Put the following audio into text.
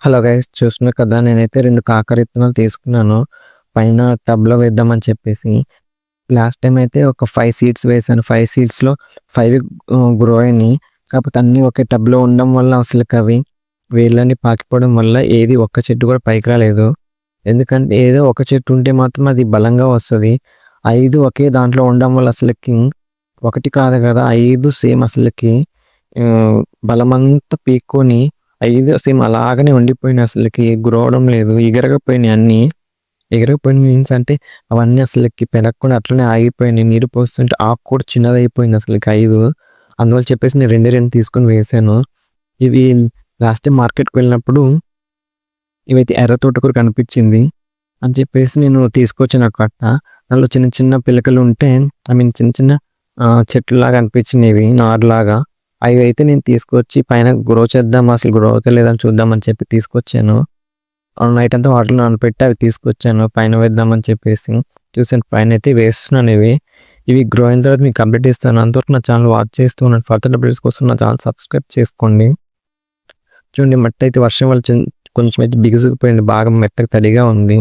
Hello guys, చూస్తున్నారు కదా, నేనైతే 2 కాకర విత్తనాలు తీసుకున్నాను. పైన టబ్‌లో వేద్దామని చెప్పేసి. లాస్ట్ టైమ్ అయితే ఒక 5 సీడ్స్ వేశాను. 5 సీడ్స్‌లో 5 గ్రో అయినాయి. కాకపోతే అన్నీ ఒకే టబ్‌లో ఉండడం వల్ల అసలకవి వేర్లన్నీ పాకిపోవడం వల్ల ఏది ఒక్క చెట్టు కూడా పైకి రాలేదు. ఎందుకంటే ఏదో ఒక చెట్టు ఉంటే మాత్రం అది బలంగా వస్తది. 5 ఒకే దాంట్లో ఉండడం వల్ల అసలకి ఒకటి కాదు కదా, 5 సేమ్ అసలకి బలమంతా పీక్కొని 5 సేమ్ అలాగనే ఉండిపోయినాయి. అసలకి గ్రో అవ్వడం లేదు. ఎగరకపోయినాయి అన్నీ. ఎగరకపోయినాయి మీన్స్ అంటే అవన్నీ అసలకి పెరగకుండా అట్లనే ఆగిపోయినాయి. నీరు పోస్తుంటే ఆకు కూడా చిన్నదయిపోయింది అసలకి 5. అందువల్ల చెప్పేసి నేను 2 తీసుకొని వేశాను. ఇవి లాస్ట్ టైం మార్కెట్‌కి వెళ్ళినప్పుడు ఇవైతే ఎర్ర తోటకూర కనిపించింది అని చెప్పేసి నేను తీసుకొచ్చాను ఒక కట్ట. దాంట్లో చిన్న చిన్న పిలకలు ఉంటే చిన్న చిన్న చెట్లులాగా అనిపించినవి నారులాగా. అవైతే నేను తీసుకొచ్చి పైన గ్రో చేద్దాం, అసలు గ్రో అవుతలేదని చూద్దామని చెప్పి తీసుకొచ్చాను. నైట్ అంతా వాటర్‌లో నానబెట్టి అవి తీసుకొచ్చాను పైన వేద్దామని చెప్పేసి. చూసాను పైనైతే వేస్తున్నాను ఇవి. ఇవి గ్రో అయిన తర్వాత మీకు అప్డేట్ ఇస్తాను. అంతవరకు నా ఛానల్ వాచ్ చేస్తూ ఉండండి. ఫర్దర్ అప్డేట్స్ కోసం నా ఛానల్ సబ్స్క్రైబ్ చేసుకోండి. చూడండి మట్టి అయితే వర్షం వల్ల కొంచెం అయితే బిగుసుకుపోయింది. బాగా మెత్తగా తడిగా ఉంది.